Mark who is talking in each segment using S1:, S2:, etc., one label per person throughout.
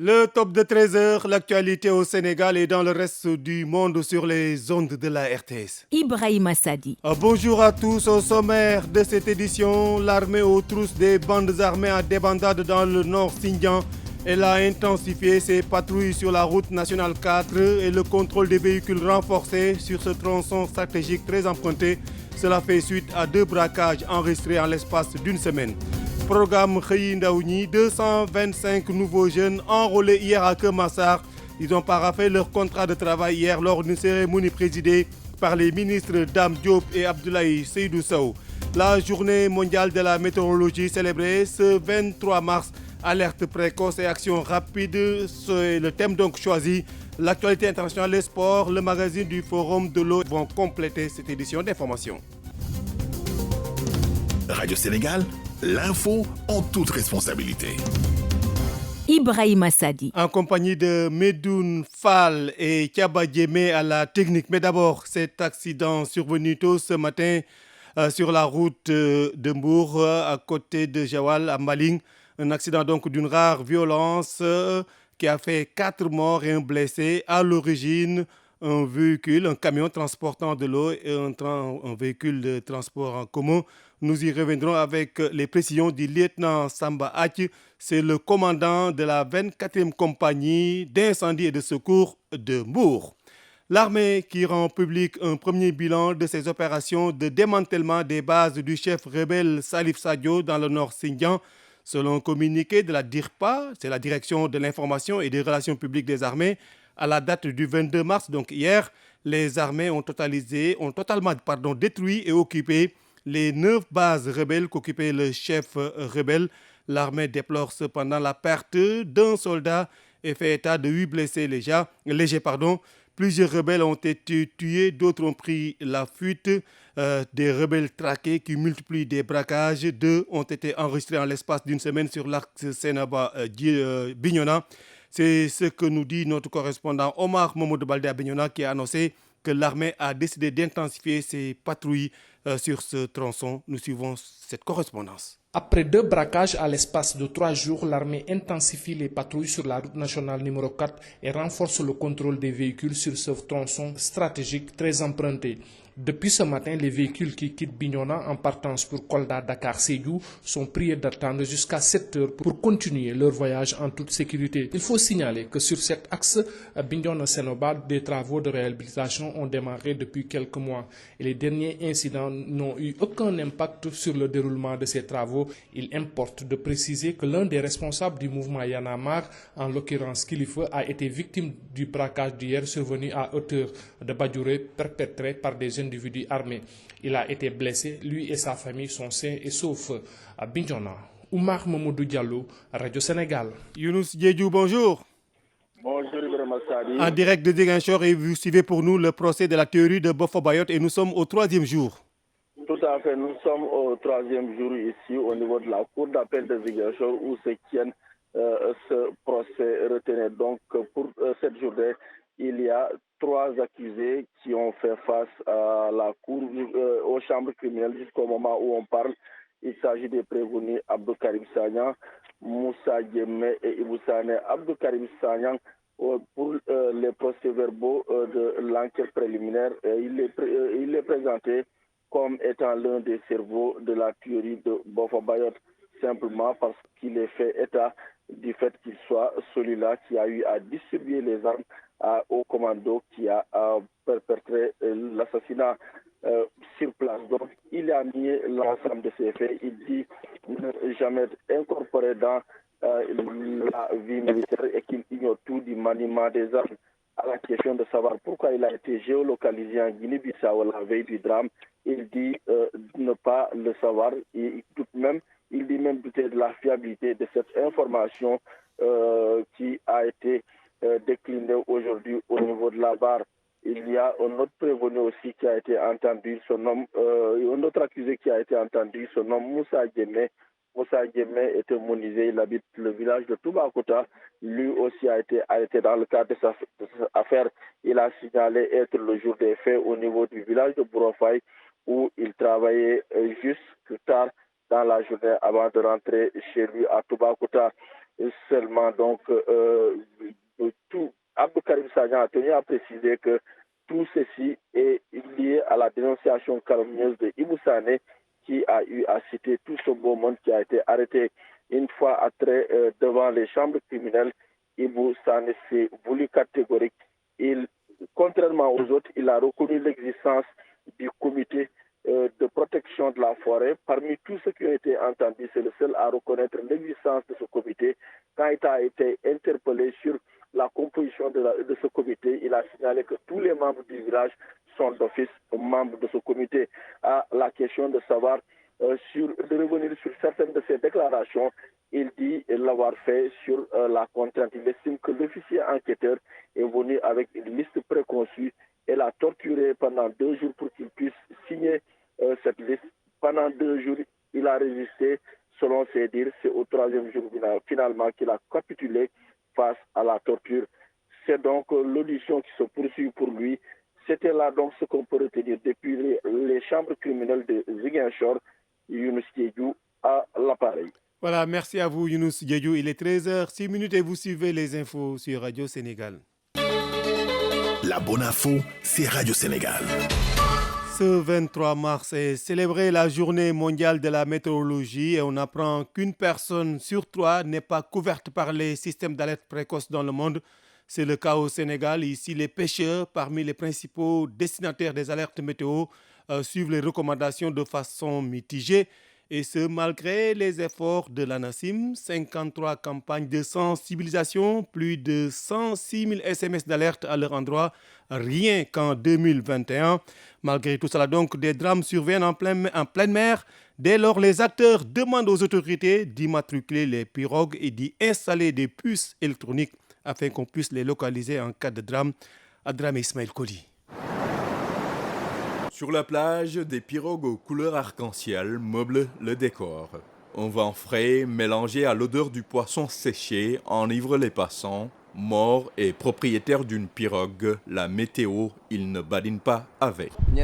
S1: Le top de 13 heures, l'actualité au Sénégal et dans le reste du monde sur les ondes de la RTS.
S2: Ibrahima Sadi.
S1: Bonjour à tous. Au sommaire de cette édition, l'armée aux trousses des bandes armées en débandade dans le nord Xinjiang. Elle a intensifié ses patrouilles sur la route nationale 4 et le contrôle des véhicules renforcé sur ce tronçon stratégique très emprunté. Cela fait suite à 2 braquages enregistrés en l'espace d'une semaine. Programme Xëy Ndaw Ñi, 225 nouveaux jeunes enrôlés hier à Keur Massar. Ils ont paraphé leur contrat de travail hier lors d'une cérémonie présidée par les ministres Dame Diop et Abdoulaye Seydou Sow. La journée mondiale de la météorologie célébrée ce 23 mars. Alerte précoce et action rapide, c'est le thème donc choisi. L'actualité internationale, les sports, le magazine du Forum de l'eau vont compléter cette édition d'information.
S3: Radio Sénégal, l'info en toute responsabilité.
S2: Ibrahima Sadi.
S1: En compagnie de Medoun Fall et Thiaba Diémé à la technique. Mais d'abord, cet accident survenu tôt ce matin sur la route de Mbour, à côté de Jawal, à Maling. Un accident donc d'une rare violence qui a fait 4 morts et un blessé. À l'origine, un véhicule, un camion transportant de l'eau et un véhicule de transport en commun. Nous y reviendrons avec les précisions du lieutenant Samba Hachi. C'est le commandant de la 24e compagnie d'incendie et de secours de Mbour. L'armée qui rend public un premier bilan de ses opérations de démantèlement des bases du chef rebelle Salif Sadio dans le nord Xinjiang. Selon un communiqué de la DIRPA, c'est la Direction de l'information et des relations publiques des armées, à la date du 22 mars, donc hier, les armées ont totalement détruit et occupé les 9 bases rebelles qu'occupait le chef rebelle. L'armée déplore cependant la perte d'un soldat et fait état de 8 blessés légers. Plusieurs rebelles ont été tués, d'autres ont pris la fuite. Des rebelles traqués qui multiplient des braquages. 2 ont été enregistrés en l'espace d'une semaine sur l'axe Senaba-Bignona. C'est ce que nous dit notre correspondant Omar Mamoudou Baldé à Bignona qui a annoncé que l'armée a décidé d'intensifier ses patrouilles sur ce tronçon. Nous suivons cette correspondance.
S4: Après 2 braquages à l'espace de 3 jours, l'armée intensifie les patrouilles sur la route nationale numéro 4 et renforce le contrôle des véhicules sur ce tronçon stratégique très emprunté. Depuis ce matin, les véhicules qui quittent Bignona en partance pour Kolda, Dakar, Sédhiou sont priés d'attendre jusqu'à 7 heures pour continuer leur voyage en toute sécurité. Il faut signaler que sur cet axe Bignona-Sénoba, des travaux de réhabilitation ont démarré depuis quelques mois et les derniers incidents n'ont eu aucun impact sur le déroulement de ces travaux. Il importe de préciser que l'un des responsables du mouvement Y en a marre, en l'occurrence Kilifeu, a été victime du braquage d'hier survenu à hauteur de Badjouré perpétré par des individus armés. Il a été blessé, lui et sa famille sont sains et saufs à Bignona. Oumar Mamoudou Diallo, Radio Sénégal.
S1: Younous Diédiou, bonjour.
S5: Bonjour Ibrahima Sadi.
S1: En direct de Ziguinchor et vous suivez pour nous le procès de la théorie de Boffa-Bayotte et nous sommes au 3e jour.
S5: Tout à fait, nous sommes au 3e jour ici au niveau de la cour d'appel de Ziguinchor où se tient ce procès retenu. Donc pour cette journée, il y a 3 accusés qui ont fait face à la cour, aux chambres criminelles jusqu'au moment où on parle. Il s'agit des prévenus Abdou Karim Sagnan, Moussa Diémé et Ibou Sané. Abdou Karim Sagnan, pour les procès-verbaux de l'enquête préliminaire, il est présenté comme étant l'un des cerveaux de la théorie de Boffa-Bayotte, simplement parce qu'il est fait état du fait qu'il soit celui-là qui a eu à distribuer les armes au commando qui a perpétré l'assassinat sur place. Donc, il a nié l'ensemble de ces faits. Il dit ne jamais être incorporé dans la vie militaire et qu'il ignore tout du maniement des armes. À la question de savoir pourquoi il a été géolocalisé en Guinée-Bissau la veille du drame, il dit ne pas le savoir. Il dit même douter de la fiabilité de cette information qui a été déclinée aujourd'hui au niveau de la barre. Il y a un autre prévenu aussi qui a été entendu, un autre accusé qui a été entendu, son nom Moussa Diémé. Moussa Diémé est immunisé, il habite le village de Toubakouta. Lui aussi a été arrêté dans le cadre de cette affaire. Il a signalé être le jour des faits au niveau du village de Bourofay où il travaillait jusque tard dans la journée avant de rentrer chez lui à Toubakouta. seulement. Donc, Abdou Karim Sagna a tenu à préciser que tout ceci est lié à la dénonciation calomnieuse de Ibou Sané, qui a eu à citer tout ce beau monde qui a été arrêté. Une fois attrait devant les chambres criminelles, Ibou Sané s'est voulu catégorique. Contrairement aux autres, il a reconnu l'existence du comité de protection de la forêt. Parmi tous ceux qui ont été entendus, c'est le seul à reconnaître l'existence de ce comité. Quand il a été interpellé sur la composition de ce comité, il a signalé que tous les membres du village sont d'office membres de ce comité. À la question de savoir, de revenir sur certaines de ses déclarations, il dit l'avoir fait sur la contrainte. Il estime que l'officier enquêteur est venu avec une liste préconçue et l'a torturé pendant 2 jours pour qu'il puisse signer cette liste. Pendant 2 jours, il a résisté. Selon ses dires, c'est au 3e jour finalement qu'il a capitulé face à la torture. C'est donc l'audition qui se poursuit pour lui. C'était là donc ce qu'on peut retenir depuis les chambres criminelles de Ziguinchor. Younous Diédhiou à l'appareil.
S1: Voilà, merci à vous Younous Diédhiou. Il est 13h06 et vous suivez les infos sur Radio Sénégal.
S3: La bonne info, c'est Radio Sénégal.
S1: Ce 23 mars est célébrée la journée mondiale de la météorologie et on apprend qu'une personne sur 3 n'est pas couverte par les systèmes d'alerte précoce dans le monde. C'est le cas au Sénégal. Ici, les pêcheurs, parmi les principaux destinataires des alertes météo, suivent les recommandations de façon mitigée. Et ce, malgré les efforts de l'ANACIM, 53 campagnes de sensibilisation, plus de 106 000 SMS d'alerte à leur endroit, rien qu'en 2021. Malgré tout cela, donc, des drames surviennent en pleine mer. Dès lors, les acteurs demandent aux autorités d'immatriculer les pirogues et d'y installer des puces électroniques afin qu'on puisse les localiser en cas de drame. Adram Ismaël Koli.
S6: Sur la plage, des pirogues aux couleurs arc-en-ciel meublent le décor. Un vent frais mélangé à l'odeur du poisson séché enivre les passants. Mort et propriétaire d'une pirogue, la météo, il ne badine pas avec.
S7: Il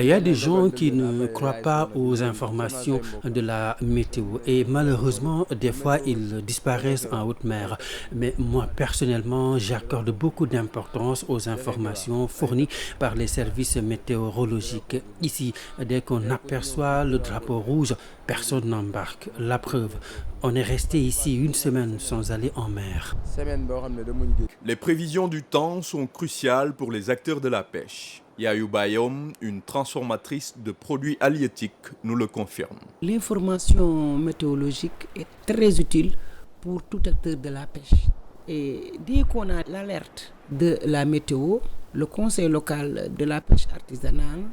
S7: y a des gens qui ne croient pas aux informations de la météo et malheureusement, des fois, ils disparaissent en haute mer. Mais moi, personnellement, j'accorde beaucoup d'importance aux informations fournies par les services météorologiques. Ici, dès qu'on aperçoit le drapeau rouge, personne n'embarque. La preuve, on est resté ici 1 semaine sans aller en mer.
S6: Les prévisions du temps sont cruciales pour les acteurs de la pêche. Yayou Bayom, une transformatrice de produits halieutiques, nous le confirme.
S8: L'information météorologique est très utile pour tout acteur de la pêche. Et dès qu'on a l'alerte de la météo, le conseil local de la pêche artisanale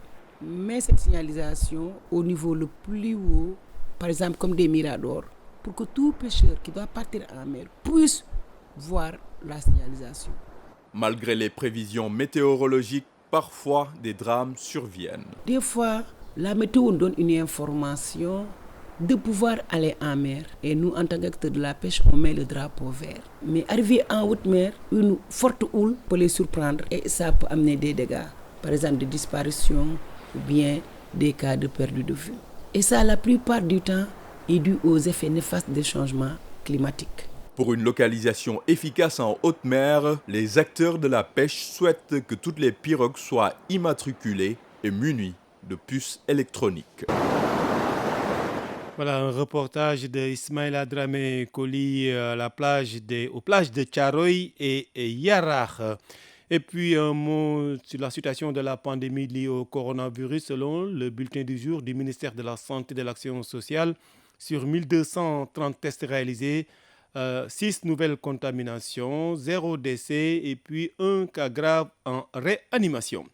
S8: met cette signalisation au niveau le plus haut, par exemple comme des miradors, pour que tout pêcheur qui doit partir en mer puisse voir la signalisation.
S6: Malgré les prévisions météorologiques, parfois des drames surviennent.
S8: Des fois, la météo donne une information de pouvoir aller en mer. Et nous, en tant qu'acteurs de la pêche, on met le drapeau vert. Mais arrivé en haute mer, une forte houle peut les surprendre et ça peut amener des dégâts. Par exemple, des disparitions ou bien des cas de perte de vue. Et ça, la plupart du temps, est dû aux effets néfastes des changements climatiques.
S6: Pour une localisation efficace en haute mer, les acteurs de la pêche souhaitent que toutes les pirogues soient immatriculées et munies de puces électroniques.
S1: Voilà un reportage de Ismaël Adramé Koli aux plages de Tcharoy et Yarar. Et puis un mot sur la situation de la pandémie liée au coronavirus selon le bulletin du jour du ministère de la Santé et de l'Action sociale. Sur 1230 tests réalisés, 6 nouvelles contaminations, 0 décès et puis 1 cas grave en réanimation.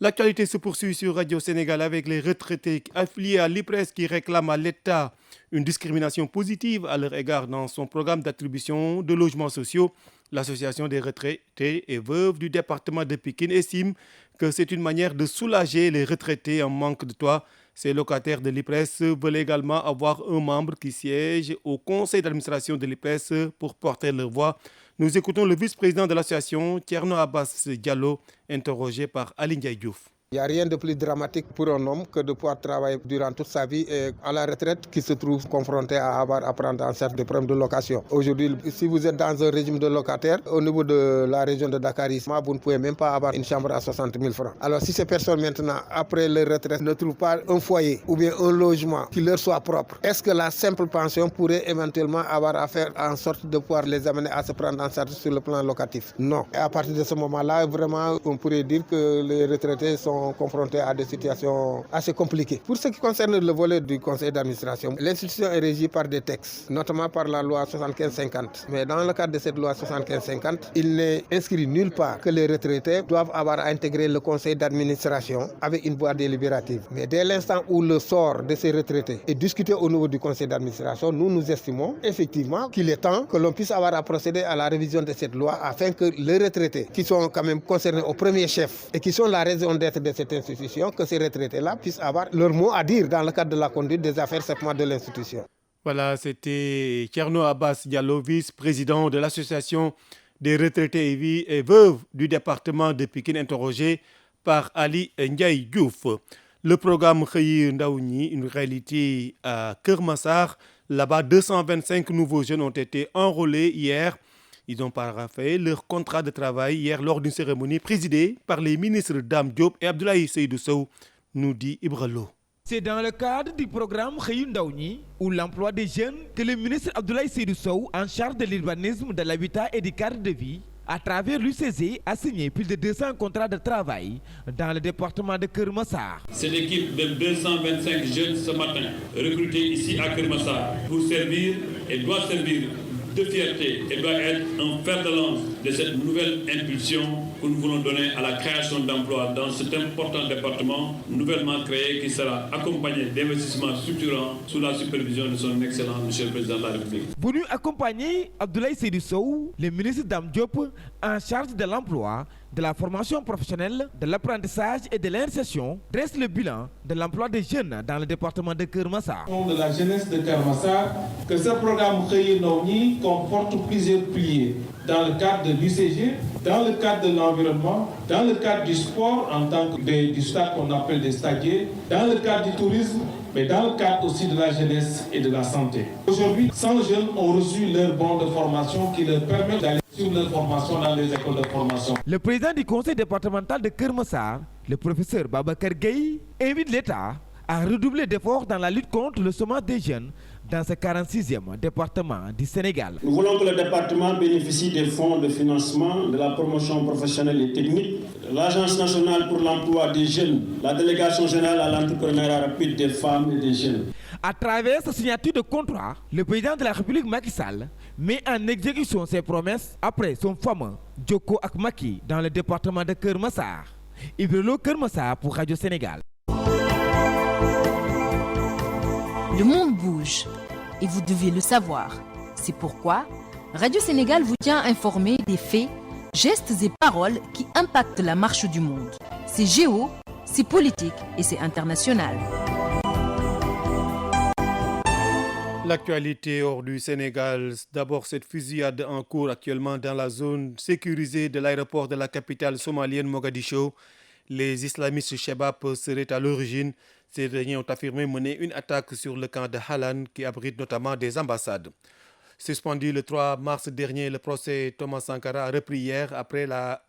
S1: L'actualité se poursuit sur Radio Sénégal avec les retraités affiliés à l'IPRES qui réclament à l'État une discrimination positive à leur égard dans son programme d'attribution de logements sociaux. L'association des retraités et veuves du département de Pikine estime que c'est une manière de soulager les retraités en manque de toit. Ces locataires de l'IPRES veulent également avoir un membre qui siège au conseil d'administration de l'IPRES pour porter leur voix. Nous écoutons le vice-président de l'association, Thierno Abbas Diallo, interrogé par Aline Ndiaye Diouf.
S9: Il n'y a rien de plus dramatique pour un homme que de pouvoir travailler durant toute sa vie et à la retraite qui se trouve confronté à avoir à prendre en charge des problèmes de location. Aujourd'hui, si vous êtes dans un régime de locataire, au niveau de la région de Dakar, vous ne pouvez même pas avoir une chambre à 60 000 francs. Alors si ces personnes maintenant, après leur retraite, ne trouvent pas un foyer ou bien un logement qui leur soit propre, est-ce que la simple pension pourrait éventuellement avoir à faire en sorte de pouvoir les amener à se prendre en charge sur le plan locatif? Non. Et à partir de ce moment-là, vraiment, on pourrait dire que les retraités sont confrontés à des situations assez compliquées. Pour ce qui concerne le volet du conseil d'administration, l'institution est régie par des textes, notamment par la loi 75-50. Mais dans le cadre de cette loi 75-50, il n'est inscrit nulle part que les retraités doivent avoir à intégrer le conseil d'administration avec une voix délibérative. Mais dès l'instant où le sort de ces retraités est discuté au niveau du conseil d'administration, nous estimons effectivement qu'il est temps que l'on puisse avoir à procéder à la révision de cette loi afin que les retraités qui sont quand même concernés au premier chef et qui sont la raison d'être de cette institution, que ces retraités-là puissent avoir leur mot à dire dans le cadre de la conduite des affaires simplement de l'institution.
S1: Voilà, c'était Thierno Abbas Diallo, vice-président de l'association des retraités et veuves du département de Pikine, interrogé par Ali Ndiaye Diouf. Le programme Xëyu Ndaw Ñi, une réalité à Keur Massar. Là-bas, 225 nouveaux jeunes ont été enrôlés hier. Ils ont paraphé leur contrat de travail hier lors d'une cérémonie présidée par les ministres Dame Diop et Abdoulaye Seydou Sow, nous dit Ibra Lo.
S10: C'est dans le cadre du programme Xëyu Ndaw Ñi ou l'emploi des jeunes que le ministre Abdoulaye Seydou Sow, en charge de l'urbanisme, de l'habitat et du cadre de vie, à travers l'UCG, a signé plus de 200 contrats de travail dans le département de Keur Massar.
S11: C'est l'équipe de 225 jeunes ce matin, recrutés ici à Keur Massar pour servir et doit servir de fierté et doit être un fer de lance de cette nouvelle impulsion que nous voulons donner à la création d'emplois dans cet important département nouvellement créé qui sera accompagné d'investissements structurants sous la supervision de son excellence Monsieur le Président de la République.
S10: Venu accompagner Abdoulaye Seydou Sow, le ministre Dame Diop, en charge de l'emploi, de la formation professionnelle, de l'apprentissage et de l'insertion, dresse le bilan de l'emploi des jeunes dans le département de Keur Massar.
S12: De la jeunesse de Keur Massar, que ce programme Xëyu Ndaw Ñi comporte plusieurs piliers dans le cadre de l'UCG, dans le cadre de l'environnement, dans le cadre du sport en tant que du stade qu'on appelle des stadiers, dans le cadre du tourisme, mais dans le cadre aussi de la jeunesse et de la santé. Aujourd'hui, 100 jeunes ont reçu leur bon de formation qui leur permet d'aller sur leur formation dans les écoles de formation.
S10: Le président du conseil départemental de Keur Massar, le professeur Babacar Gueye, invite l'État à redoubler d'efforts dans la lutte contre le chômage des jeunes dans ce 46e département du Sénégal.
S13: Nous voulons que le département bénéficie des fonds de financement de la promotion professionnelle et technique, de l'Agence nationale pour l'emploi des jeunes, la délégation générale à l'entrepreneuriat rapide des femmes et des jeunes.
S10: À travers sa signature de contrat, le président de la République Macky Sall met en exécution ses promesses après son fameux Jokko ak Macky dans le département de Keur Massar. Ibra Lo, Keur Massar pour Radio Sénégal.
S2: Le monde bouge et vous devez le savoir. C'est pourquoi Radio Sénégal vous tient informé des faits, gestes et paroles qui impactent la marche du monde. C'est géo, c'est politique et c'est international.
S1: L'actualité hors du Sénégal, d'abord cette fusillade en cours actuellement dans la zone sécurisée de l'aéroport de la capitale somalienne Mogadiscio. Les islamistes Chebab seraient à l'origine. Ces derniers ont affirmé mener une attaque sur le camp de Halan qui abrite notamment des ambassades. Suspendu le 3 mars dernier, le procès Thomas Sankara a repris hier après la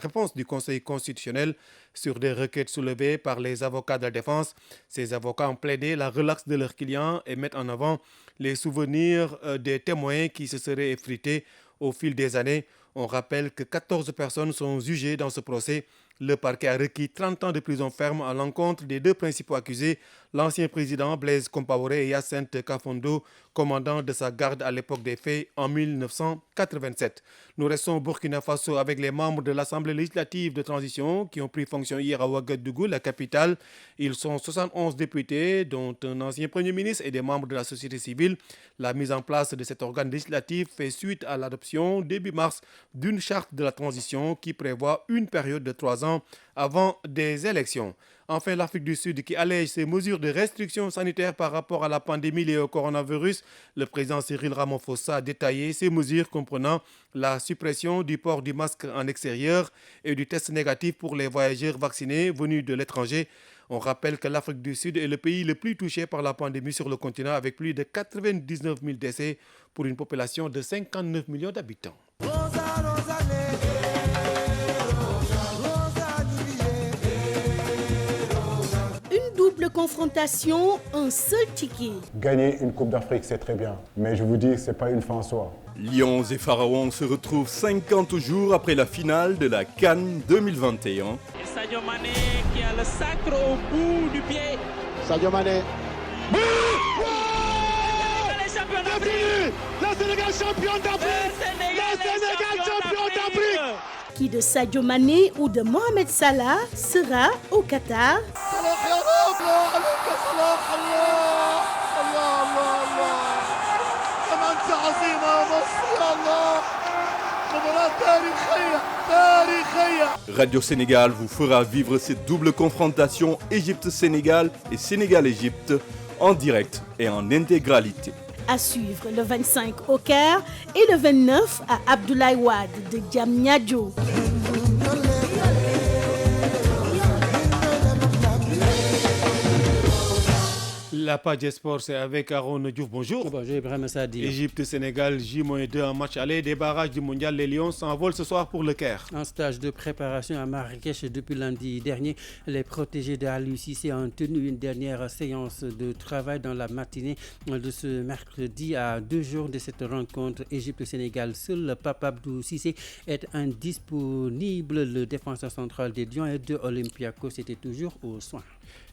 S1: réponse du Conseil constitutionnel sur des requêtes soulevées par les avocats de la défense. Ces avocats ont plaidé la relaxe de leurs clients et mettent en avant les souvenirs des témoins qui se seraient effrités au fil des années. On rappelle que 14 personnes sont jugées dans ce procès. Le parquet a requis 30 ans de prison ferme à l'encontre des deux principaux accusés, l'ancien président Blaise Compaoré et Hyacinthe Kafondo, commandant de sa garde à l'époque des faits en 1987. Nous restons au Burkina Faso avec les membres de l'Assemblée législative de transition qui ont pris fonction hier à Ouagadougou, la capitale. Ils sont 71 députés, dont un ancien premier ministre et des membres de la société civile. La mise en place de cet organe législatif fait suite à l'adoption début mars d'une charte de la transition qui prévoit une période de 3 ans avant des élections. Enfin, l'Afrique du Sud qui allège ses mesures de restriction sanitaire par rapport à la pandémie liée au coronavirus. Le président Cyril Ramaphosa a détaillé ces mesures comprenant la suppression du port du masque en extérieur et du test négatif pour les voyageurs vaccinés venus de l'étranger. On rappelle que l'Afrique du Sud est le pays le plus touché par la pandémie sur le continent avec plus de 99 000 décès pour une population de 59 millions d'habitants.
S14: Double confrontation, un seul ticket.
S15: Gagner une Coupe d'Afrique, c'est très bien. Mais je vous dis, ce n'est pas une fin en soi.
S6: Lions et Pharaons se retrouvent 50 jours après la finale de la CAN 2021.
S16: Et Sadio Mané qui a le sacre au bout du pied.
S17: Sadio Mané.
S16: Le Sénégal champion d'Afrique.
S17: Le Sénégal champion d'Afrique.
S14: Qui de Sadio Mané ou de Mohamed Salah sera au Qatar?
S6: Radio Sénégal vous fera vivre cette double confrontation Égypte-Sénégal et Sénégal-Égypte en direct et en intégralité.
S14: À suivre le 25 au Caire et le 29 à Abdoulaye Wade de Diamniadio.
S1: La page des sports, c'est avec Aaron Diouf. Bonjour.
S7: Bonjour, Ibrahim Sadi.
S1: Égypte-Sénégal, J-2 en match aller des barrages du mondial. Les Lions s'envolent ce soir pour le Caire.
S7: En stage de préparation à Marrakech depuis lundi dernier, les protégés de Aliou Cissé ont tenu une dernière séance de travail dans la matinée de ce mercredi à 2 jours de cette rencontre Égypte-Sénégal. Seul Pape Abdou Cissé est indisponible. Le défenseur central des Lions et de Olympiakos était toujours aux soins.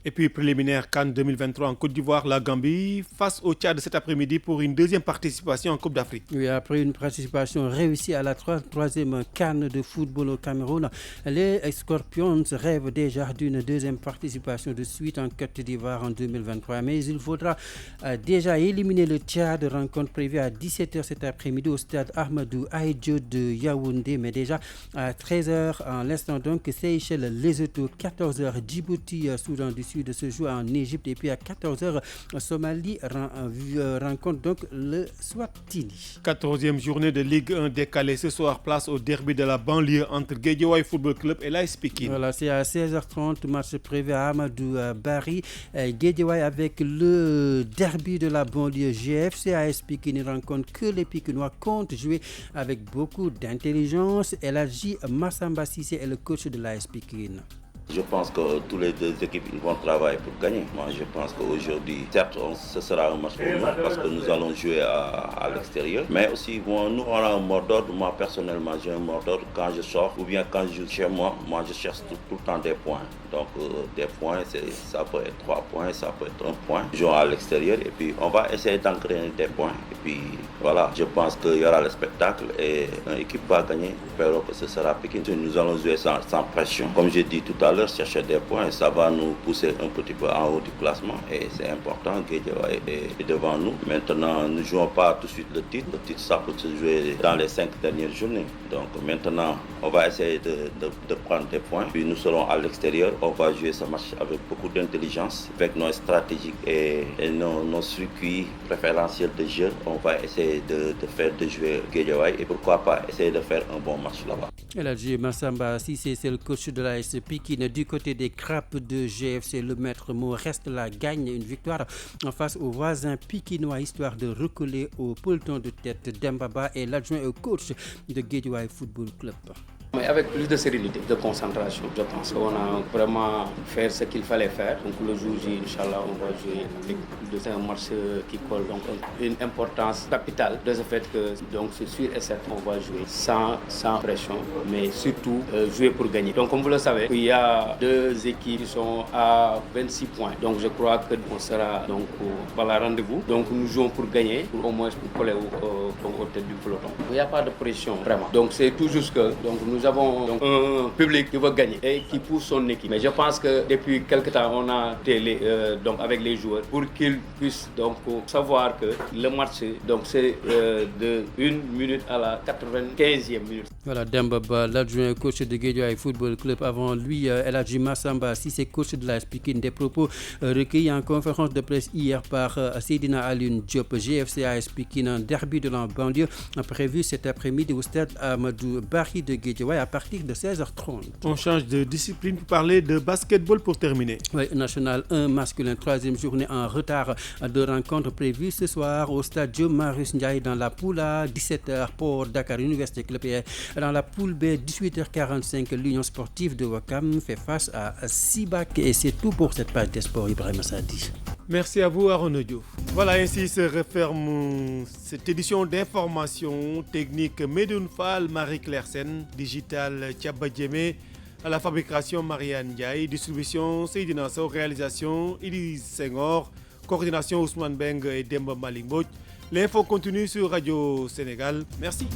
S1: Et puis préliminaire CAN 2023 en Côte d'Ivoire, la Gambie face au Tchad cet après-midi pour une deuxième participation en Coupe d'Afrique.
S7: Oui, après une participation réussie à la troisième CAN de football au Cameroun, les Scorpions rêvent déjà d'une deuxième participation de suite en Côte d'Ivoire en 2023. Mais il faudra déjà éliminer le Tchad, rencontre prévue à 17h cet après-midi au stade Ahmadou Ahidjo de Yaoundé. Mais déjà à 13h en l'instant donc, Seychelles, Lesotho, 14h Djibouti, Soudan du Sud de se jouer en Égypte et puis à 14h Somalie rencontre donc le Swatini.
S1: 14e journée de Ligue 1 décalée ce soir, place au derby de la banlieue entre Guédiawaye Football Club et l'AS Pikine.
S7: Voilà, c'est à 16h30, match prévu à Amadou Barry. Guédiawaye avec le derby de la banlieue GFC. AS Pikine rencontre que les Pikinois comptent jouer avec beaucoup d'intelligence. Eladji Massamba Cissé est le coach de l'AS Pikine.
S18: Je pense que tous les deux équipes vont travailler pour gagner. Moi, je pense qu'aujourd'hui, certes, ce sera un match pour nous parce que nous allons jouer à l'extérieur. Mais aussi, nous, on a un mot d'ordre. Moi, personnellement, j'ai un mot d'ordre. Quand je sors ou bien quand je joue chez moi, je cherche tout le temps des points. Donc, des points, ça peut être 3 points, ça peut être 1 point. Jouons à l'extérieur et puis on va essayer d'engrainer des points. Et puis, voilà, je pense qu'il y aura le spectacle et une équipe va gagner. Espérons que ce sera Pikine. Nous allons jouer sans pression. Comme j'ai dit tout à l'heure, chercher des points, ça va nous pousser un petit peu en haut du classement et c'est important. Guédiawaye est devant nous. Maintenant, nous ne jouons pas tout de suite le titre. Le titre, ça peut se jouer dans les 5 dernières journées. Donc maintenant, on va essayer de prendre des points. Puis nous serons à l'extérieur. On va jouer ce match avec beaucoup d'intelligence, avec nos stratégies et nos circuits préférentiels de jeu. On va essayer de jouer Guédiawaye et pourquoi pas essayer de faire un bon match là-bas.
S7: Eladji Massamba Cissé, c'est le coach de l'AS Pikine. Du côté des Crapes de GFC, le maître mot reste la gagne, une victoire en face aux voisins pikinois, histoire de recoller au peloton de tête. Dembaba est l'adjoint au coach de Guédiawaye Football Club.
S19: Mais avec plus de sérénité, de concentration, je pense qu'on a vraiment fait ce qu'il fallait faire. Donc le jour J, Inch'Allah, on va jouer c'est un match qui colle donc une importance capitale de ce fait que donc c'est sûr et certain on va jouer sans pression, mais surtout jouer pour gagner. Donc comme vous le savez, il y a 2 équipes qui sont à 26 points. Donc je crois qu'on sera donc par la rendez-vous. Donc nous jouons pour gagner, pour au moins pour coller au tête du peloton. Il n'y a pas de pression vraiment. Donc c'est tout juste que donc nous avons donc un public qui veut gagner et qui pousse son équipe. Mais je pense que depuis quelque temps, on a donc avec les joueurs pour qu'ils puissent donc savoir que le match donc c'est de 1 minute à la 95e minute.
S7: Voilà, Dembaba, l'adjoint coach de Guédiawaye Football Club. Avant lui, El Hadji Massamba Cissé, coach de la Pikine. Des propos recueillis en conférence de presse hier par Seydina Alioune Diop. GFC AS Pikine, un derby de la banlieue prévu cet après-midi au stade Amadou Barry de Guédiawaye à partir de 16h30.
S1: On change de discipline pour parler de basketball pour terminer.
S7: Oui, National 1 masculin, 3e journée en retard de rencontre prévue ce soir au stade Marius Ndiaye dans la poule A, 17h pour Dakar Université Club. Dans la poule B, 18h45, l'Union sportive de Ouakam fait face à Sibac. Et c'est tout pour cette page des sports, Ibrahim Sadi.
S1: Merci à vous, Aaron Diouf. Voilà, ainsi se referme cette édition d'information technique Medoun Fall, Marie-Claire Sen, digital Thiaba Djemé, à la fabrication Marianne Ndiaye, distribution Seydina Sow, réalisation Élise Senghor, coordination Ousmane Beng et Demba Malimboj. L'info continue sur Radio Sénégal. Merci.